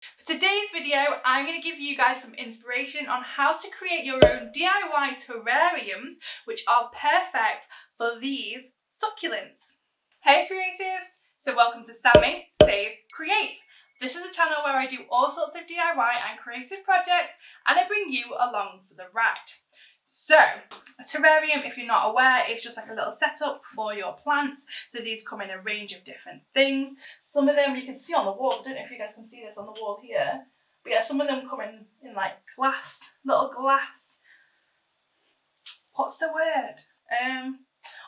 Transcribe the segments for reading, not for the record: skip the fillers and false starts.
For today's video, I'm going to give you guys some inspiration on how to create your own DIY terrariums, which are perfect for these succulents. Hey creatives! So welcome to Sammy Says Create. This is a channel where I do all sorts of DIY and creative projects, and I bring you along for the ride. So, a terrarium, if you're not aware, is just like a little setup for your plants. So these come in a range of different things. Some of them you can see on the wall. I don't know if you guys can see this on the wall here. But yeah, some of them come in like glass, little glass. What's the word?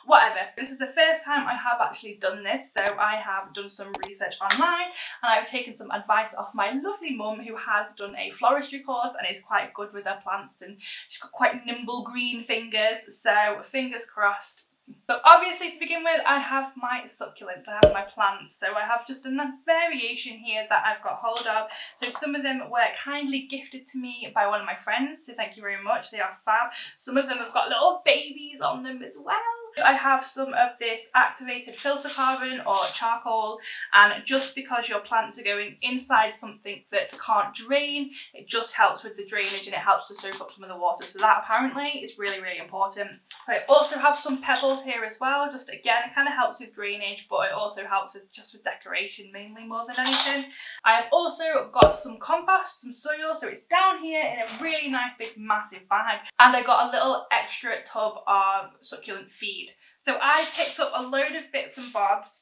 Whatever. This is the first time I have actually done this, so I have done some research online and I've taken some advice off my lovely mum, who has done a floristry course and is quite good with her plants, and she's got quite nimble green fingers, so fingers crossed. So obviously, to begin with, I have my succulents, I have my plants, so I have just a variation here that I've got hold of. So some of them were kindly gifted to me by one of my friends, so thank you very much, they are fab. Some of them have got little babies on them as well. I have some of this activated filter carbon or charcoal, and just because your plants are going inside something that can't drain, it just helps with the drainage and it helps to soak up some of the water. So that apparently is really, really important. I also have some pebbles here as well, just again, it kind of helps with drainage, but it also helps with decoration mainly more than anything. I have also got some compost, some soil, so it's down here in a really nice big massive bag, and I got a little extra tub of succulent feed. So I picked up a load of bits and bobs,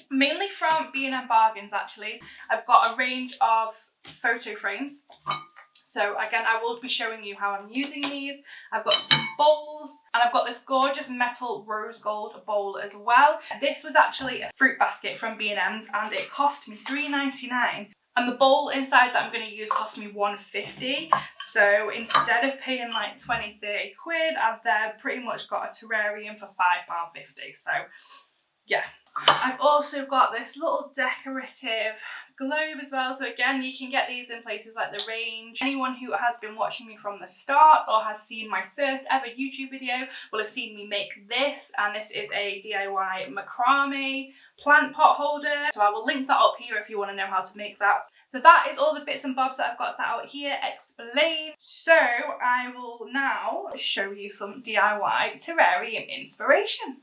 mainly from B&M Bargains actually. I've got a range of photo frames. So again, I will be showing you how I'm using these. I've got some bowls, and I've got this gorgeous metal rose gold bowl as well. This was actually a fruit basket from B&M's and it cost me £3.99. And the bowl inside that I'm going to use cost me £1.50. So instead of paying like 20, 30 quid, I've there pretty much got a terrarium for £5.50. So yeah. I've also got this little decorative globe as well. So again, you can get these in places like The Range. Anyone who has been watching me from the start or has seen my first ever YouTube video will have seen me make this, and this is a DIY macrame plant pot holder. So I will link that up here if you want to know how to make that. So that is all the bits and bobs that I've got set out here explained. So I will now show you some DIY terrarium inspiration.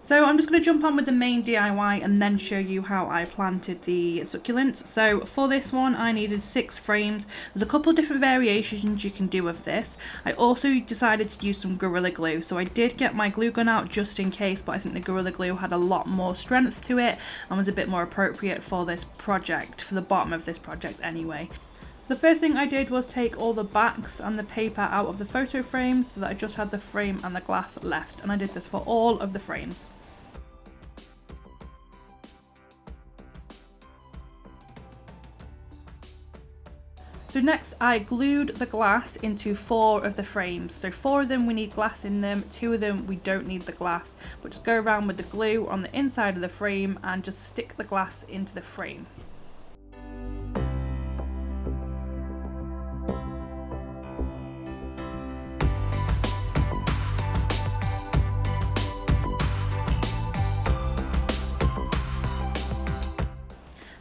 So I'm just going to jump on with the main DIY and then show you how I planted the succulents. So for this one I needed 6 frames. There's a couple of different variations you can do of this. I also decided to use some Gorilla Glue. So I did get my glue gun out just in case, but I think the Gorilla Glue had a lot more strength to it and was a bit more appropriate for this project, for the bottom of this project anyway. The first thing I did was take all the backs and the paper out of the photo frames so that I just had the frame and the glass left, and I did this for all of the frames. So next I glued the glass into 4 of the frames. So 4 of them we need glass in them, 2 of them we don't need the glass, but just go around with the glue on the inside of the frame and just stick the glass into the frame.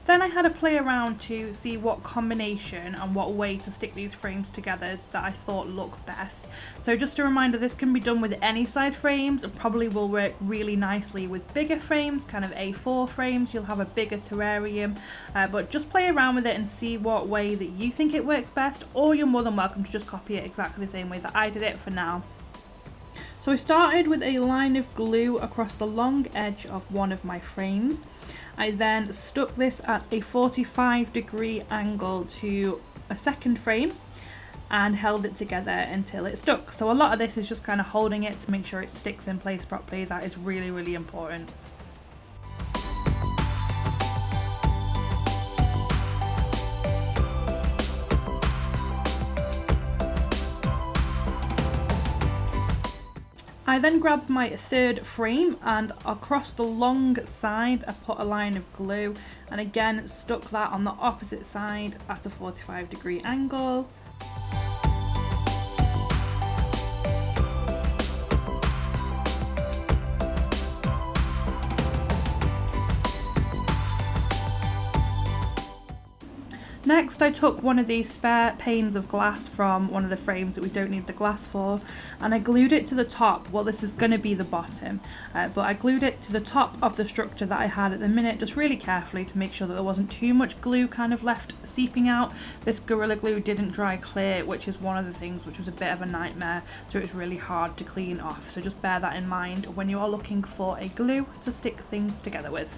Then I had to play around to see what combination and what way to stick these frames together that I thought looked best. So just a reminder, this can be done with any size frames and probably will work really nicely with bigger frames, kind of A4 frames. You'll have a bigger terrarium, but just play around with it and see what way that you think it works best, or you're more than welcome to just copy it exactly the same way that I did it for now. So I started with a line of glue across the long edge of one of my frames. I then stuck this at a 45-degree angle to a second frame and held it together until it stuck. So a lot of this is just kind of holding it to make sure it sticks in place properly. That is really, really important. I then grabbed my third frame and across the long side I put a line of glue and again stuck that on the opposite side at a 45-degree angle. Next, I took one of these spare panes of glass from one of the frames that we don't need the glass for, and I glued it to the top. Well, this is going to be the bottom, but I glued it to the top of the structure that I had at the minute, just really carefully to make sure that there wasn't too much glue kind of left seeping out. This Gorilla Glue didn't dry clear, which is one of the things which was a bit of a nightmare, so it's really hard to clean off. So just bear that in mind when you are looking for a glue to stick things together with.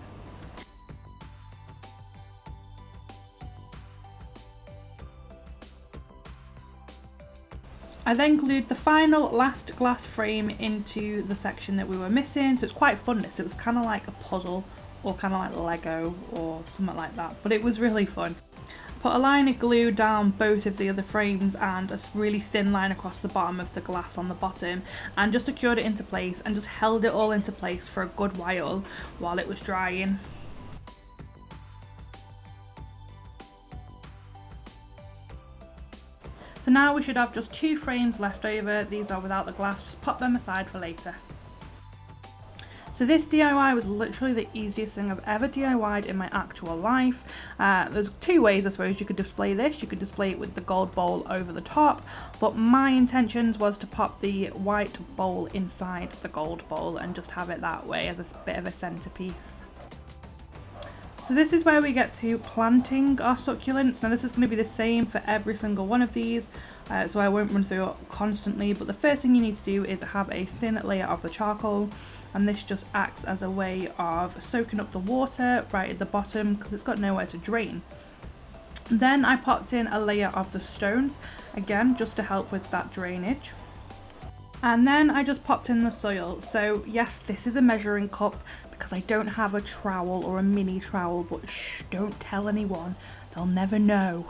I then glued the final last glass frame into the section that we were missing, so it's quite fun. It was kind of like a puzzle or kind of like Lego or something like that, but it was really fun. Put a line of glue down both of the other frames and a really thin line across the bottom of the glass on the bottom, and just secured it into place and just held it all into place for a good while it was drying. So now we should have just 2 frames left over. These are without the glass, just pop them aside for later. So this DIY was literally the easiest thing I've ever DIY'd in my actual life. There's 2 ways I suppose you could display this. You could display it with the gold bowl over the top, but my intentions was to pop the white bowl inside the gold bowl and just have it that way as a bit of a centerpiece. So this is where we get to planting our succulents. Now this is going to be the same for every single one of these, so I won't run through it constantly, but the first thing you need to do is have a thin layer of the charcoal, and this just acts as a way of soaking up the water right at the bottom because it's got nowhere to drain. Then I popped in a layer of the stones, again just to help with that drainage. And then I just popped in the soil. So yes, this is a measuring cup because I don't have a trowel or a mini trowel, but shh, don't tell anyone, they'll never know.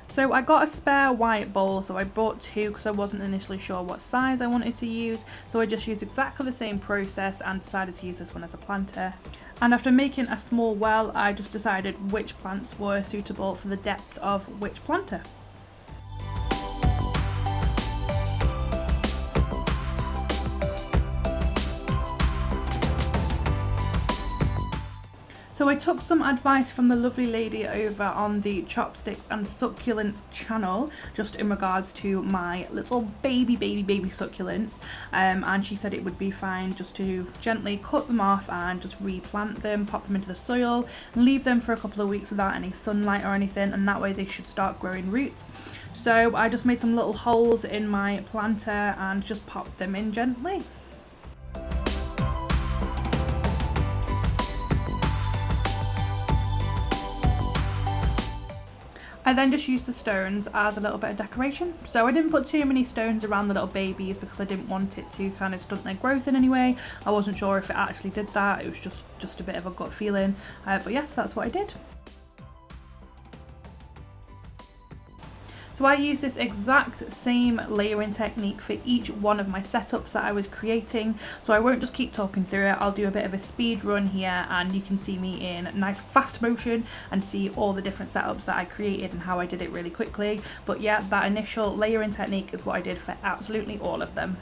So I got a spare white bowl, so I bought 2 because I wasn't initially sure what size I wanted to use, so I just used exactly the same process and decided to use this one as a planter. And after making a small well, I just decided which plants were suitable for the depth of which planter. So I took some advice from the lovely lady over on the Chopsticks and Succulent channel, just in regards to my little baby succulents, and she said it would be fine just to gently cut them off and just replant them, pop them into the soil, and leave them for a couple of weeks without any sunlight or anything, and that way they should start growing roots. So I just made some little holes in my planter and just popped them in gently. I then just used the stones as a little bit of decoration. So I didn't put too many stones around the little babies because I didn't want it to kind of stunt their growth in any way. I wasn't sure if it actually did that. It was just a bit of a gut feeling. But yes, that's what I did. So I use this exact same layering technique for each one of my setups that I was creating. So I won't just keep talking through it. I'll do a bit of a speed run here and you can see me in nice fast motion and see all the different setups that I created and how I did it really quickly. But yeah, that initial layering technique is what I did for absolutely all of them.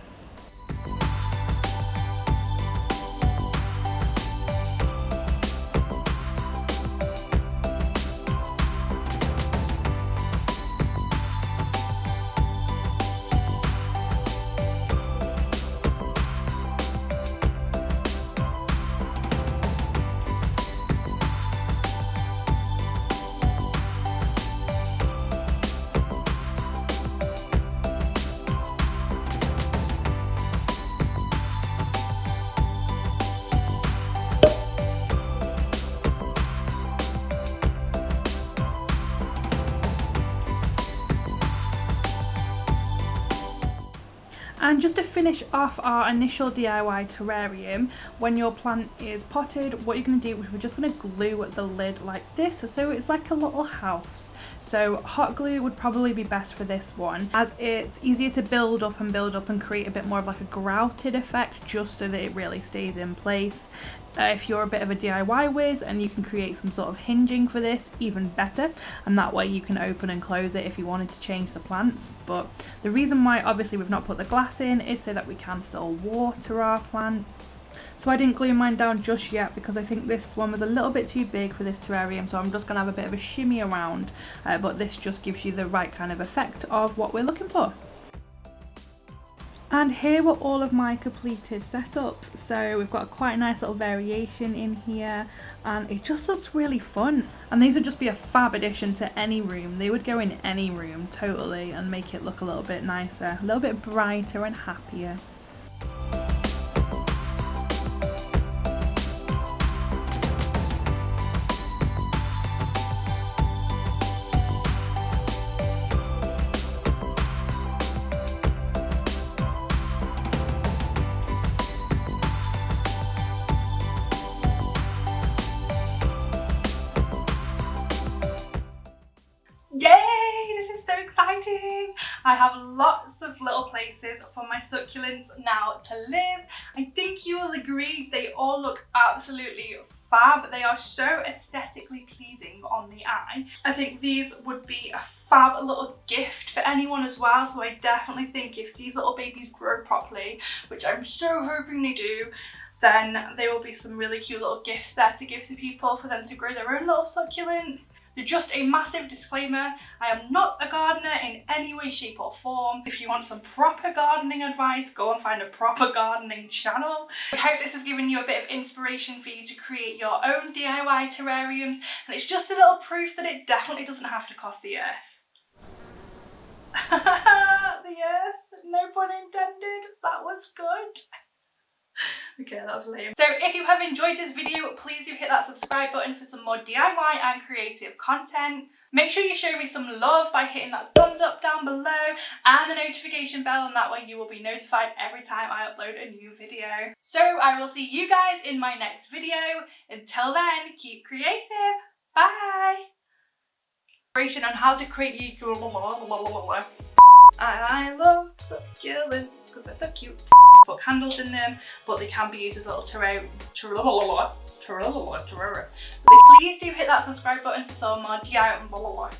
And just to finish off our initial DIY terrarium, when your plant is potted, what you're going to do is we're just going to glue the lid like this, so it's like a little house. So hot glue would probably be best for this one, as it's easier to build up and create a bit more of like a grouted effect, just so that it really stays in place. If you're a bit of a DIY whiz and you can create some sort of hinging for this, even better, and that way you can open and close it if you wanted to change the plants. But the reason why obviously we've not put the glass in is so that we can still water our plants. So I didn't glue mine down just yet because I think this one was a little bit too big for this terrarium, so I'm just going to have a bit of a shimmy around, but this just gives you the right kind of effect of what we're looking for. And here were all of my completed setups. So we've got quite a nice little variation in here and it just looks really fun. And these would just be a fab addition to any room. They would go in any room totally and make it look a little bit nicer, a little bit brighter and happier. Yay! This is so exciting! I have lots of little places for my succulents now to live. I think you will agree they all look absolutely fab. They are so aesthetically pleasing on the eye. I think these would be a fab little gift for anyone as well. So I definitely think if these little babies grow properly, which I'm so hoping they do, then there will be some really cute little gifts there to give to people for them to grow their own little succulent. Just a massive disclaimer, I am not a gardener in any way, shape or form. If you want some proper gardening advice, go and find a proper gardening channel. I hope this has given you a bit of inspiration for you to create your own DIY terrariums, and it's just a little proof that it definitely doesn't have to cost the earth. The earth, no pun intended, that was good. Okay, that was lame. So if you have enjoyed this video, please do hit that subscribe button for some more DIY and creative content. Make sure you show me some love by hitting that thumbs up down below and the notification bell, and that way you will be notified every time I upload a new video. So I will see you guys in my next video. Until then, keep creative. Bye! On how to create I love succulents because they're so cute. Put candles in them, but they can be used as little terrarium. Please do hit that subscribe button for some more DIY.